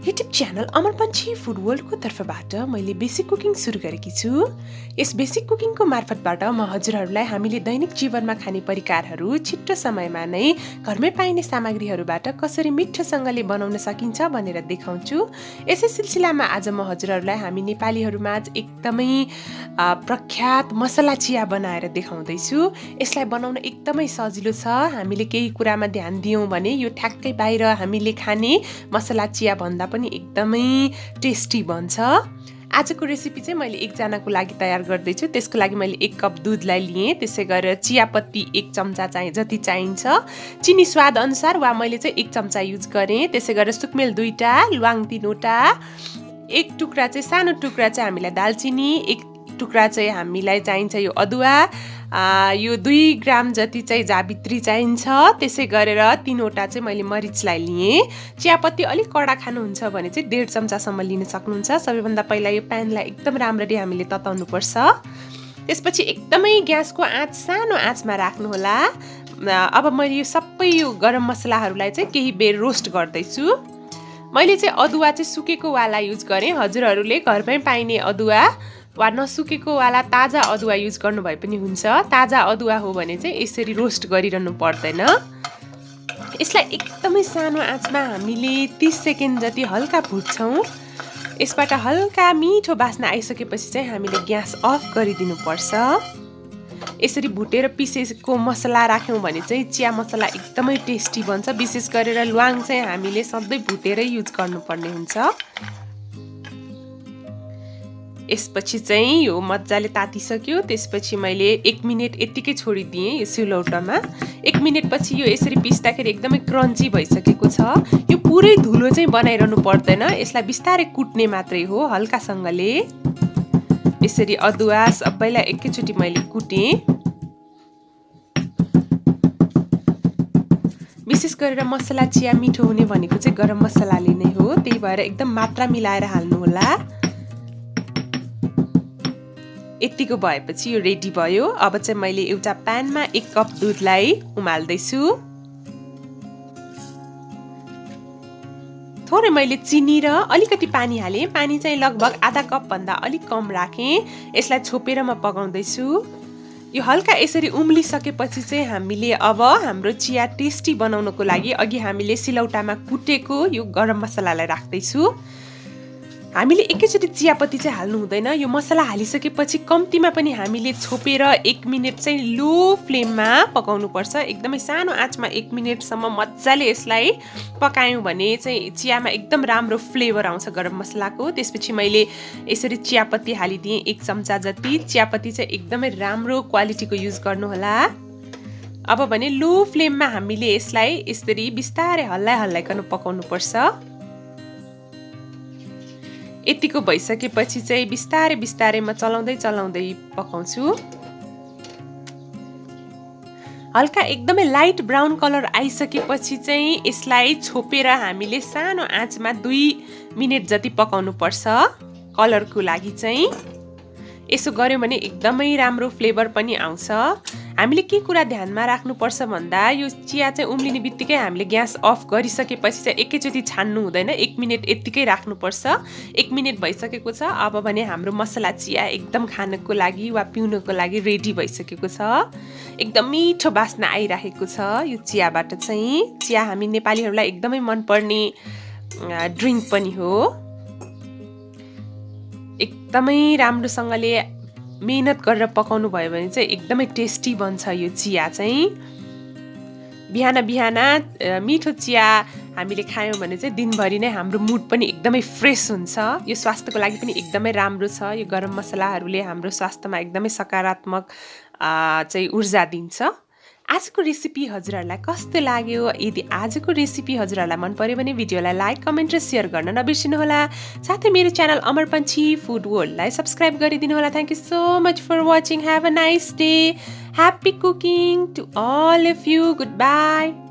YouTube channel Amar Panchi food world को तर्फबाट मैले बेसिक कुकिङ सुरु गरेकी छु। यस बेसिक कुकिङको मार्फतबाट म हजुरहरूलाई हामीले दैनिक जीवनमा खाने परिकारहरू छिट्टो समयमा नै घरमै पाइने सामग्रीहरूबाट कसरी मिठोसँगले बनाउन सकिन्छ भनेर देखाउँछु। यसै सिलसिलामा आज म हजुरहरूलाई हामी नेपालीहरूमा एकदमै प्रख्यात मसलाचिया बनाएर देखाउँदैछु। यसलाई बनाउन एकदमै सजिलो छ। हामीले केही कुरामा ध्यान दियौं भने यो ठ्याक्कै बाहिर हामीले खाने मसलाचिया भन्दा पनि एकदमै टेस्टी बन्छ। आजको रेसिपी चाहिँ मैले एकजनाको लागि तयार गर्दैछु। त्यसको लागि मैले 1 कप दुधलाई लिए। त्यसै गरेर चियापत्ती 1 चम्चा जति चाहिन्छ, चिनी स्वाद अनुसार वा मैले चाहिँ 1 चम्चा युज गरेँ। त्यसै गरेर सुकमेल 2टा, ल्वाङ 3वटा, 1 टुक्रा चाहिँ सानो टुक्रा चाहिँ हामीलाई दालचिनी, 1 टुक्रा चाहिँ हामीलाई चाहिन्छ यो अदुवा, यो 2 ग्राम जति चाहिँ जावित्री चाहिन्छ। त्यसै गरेर 3वटा चाहिँ मैले मरिचलाई लिएँ। चियापत्ती अलिक कडा खानुहुन्छ भने चाहिँ 1.5 चम्चासम्म लिन सक्नुहुन्छ। सबैभन्दा पहिला यो प्यानलाई एकदम राम्ररी हामीले तताउनु पर्छ। त्यसपछि एकदमै ग्यासको आँच सानो आँचमा राख्नुहोला। अब मैले यो सबै यो गरम मसलाहरूलाई चाहिँ केही बेर रोस्ट गर्दैछु। मैले चाहिँ अदुवा चाहिँ सुकेको वाला युज गरेँ। हजुरहरूले घरमै पाइने अदुवा वा नसुकेको वाला ताजा अदुवा युज गर्नु भए पनि हुन्छ। ताजा अदुवा हो भने चाहिँ यसरी रोस्ट गरिरहनु पर्दैन। यसलाई एकदमै सानो आँचमा हामीले 30 सेकेन्ड जति हल्का भुट्छौँ। यसबाट हल्का मिठो बास्ना आइसकेपछि चाहिँ हामीले ग्यास अफ गरिदिनु पर्छ। यसरी भुटेर पिसेको मसला राख्यौँ भने चाहिँ चिया मसला एकदमै टेस्टी बन्छ। विशेष गरेर ल्वाङ चाहिँ हामीले सधैँ भुटेरै युज गर्नुपर्ने हुन्छ। यसपछि चाहिँ यो मजाले तातिसक्यो। त्यसपछि मैले 1 मिनेट यत्तिकै छोडिदिएँ यो सिलौटोमा। 1 मिनेट पछि यो यसरी पिस्दाखेरि एकदमै क्रन्ची भइसकेको छ। यो पुरै धुलो चाहिँ बनाइरहनु पर्दैन। यसलाई बिस्तारै कुट्ने मात्रै हो हल्कासँगले। यसरी अदुवा सबैलाई एकैचोटि मैले कुटेँ। विशेष गरेर मसला चिया मिठो हुने भनेको चाहिँ गरम मसलाले नै हो। त्यही भएर एकदम मात्रा मिलाएर हाल्नुहोला। यतिको भएपछि यो रेडी भयो। अब चाहिँ मैले एउटा प्यानमा 1 कप दुधलाई उमाल्दैछु। थोरै मैले चिनी र अलिकति पानी हालेँ। पानी चाहिँ लगभग आधा कप भन्दा अलिक कम राखेँ। यसलाई छोपेर म पकाउँदैछु। यो हल्का यसरी उम्लिसकेपछि चाहिँ हामीले अब हाम्रो चिया टेस्टी बनाउनको लागि अघि हामीले सिलौटामा कुटेको यो गरम मसलालाई राख्दैछु। हामीले एकैचोटि चियापत्ती चाहिँ हाल्नु हुँदैन। यो मसला हालिसकेपछि कम्तीमा पनि हामीले छोपेर 1 मिनेट चाहिँ लो फ्लेममा पकाउनु पर्छ। एकदमै सानो आँचमा 1 मिनेटसम्म मजाले यसलाई पकायौँ भने चाहिँ चियामा एकदम राम्रो फ्लेभर आउँछ गरम मसलाको। त्यसपछि मैले यसरी चियापत्ती हालिदिएँ 1 चम्चा जति। चियापत्ती चाहिँ एकदमै राम्रो क्वालिटीको युज गर्नुहोला। अब भने लो फ्लेममा हामीले यसलाई यसरी बिस्तारै हल्लाइकन पकाउनु पर्छ। यतिको भइसकेपछि चाहिँ बिस्तारै म चलाउँदै पकाउँछु। हल्का एकदमै लाइट ब्राउन कलर आइसकेपछि चाहिँ यसलाई छोपेर हामीले सानो आँचमा 2 मिनेट जति पकाउनु पर्छ कलरको लागि चाहिँ। यसो गर्यौँ भने एकदमै राम्रो फ्लेभर पनि आउँछ। हामीले के कुरा ध्यानमा राख्नुपर्छ भन्दा यो चिया चाहिँ उम्लिने बित्तिकै हामीले ग्यास अफ गरिसकेपछि चाहिँ एकैचोटि छान्नु हुँदैन। 1 मिनेट यत्तिकै राख्नुपर्छ। 1 मिनेट भइसकेको छ। अब भने हाम्रो मसला चिया एकदम खानको लागि वा पिउनको लागि रेडी भइसकेको छ। एकदम मिठो बास्ना आइरहेको छ यो चियाबाट चाहिँ। चिया हामी नेपालीहरूलाई एकदमै मनपर्ने ड्रिङ्क पनि हो। एकदमै राम्रोसँगले मेहनत गरेर पकाउनु भयो भने चाहिँ एकदमै टेस्टी बन्छ यो चिया चाहिँ। बिहान मिठो चिया हामीले खायौँ भने चाहिँ दिनभरि नै हाम्रो मुड पनि एकदमै फ्रेस हुन्छ। यो स्वास्थ्यको लागि पनि एकदमै राम्रो छ। यो गरम मसलाहरूले हाम्रो स्वास्थ्यमा एकदमै सकारात्मक चाहिँ ऊर्जा दिन्छ। आजको रेसिपी हजुरहरूलाई कस्तो लाग्यो? यदि आजको रेसिपी हजुरहरूलाई मन पर्यो भने भिडियोलाई लाइक, कमेन्ट र सेयर गर्न नबिर्सिनुहोला। साथै मेरो च्यानल अमर पंची फूड वर्ल्डलाई सब्स्क्राइब गरिदिनु होला। Thank you so much for watching. Have a nice day. Happy cooking to all of you. Good by.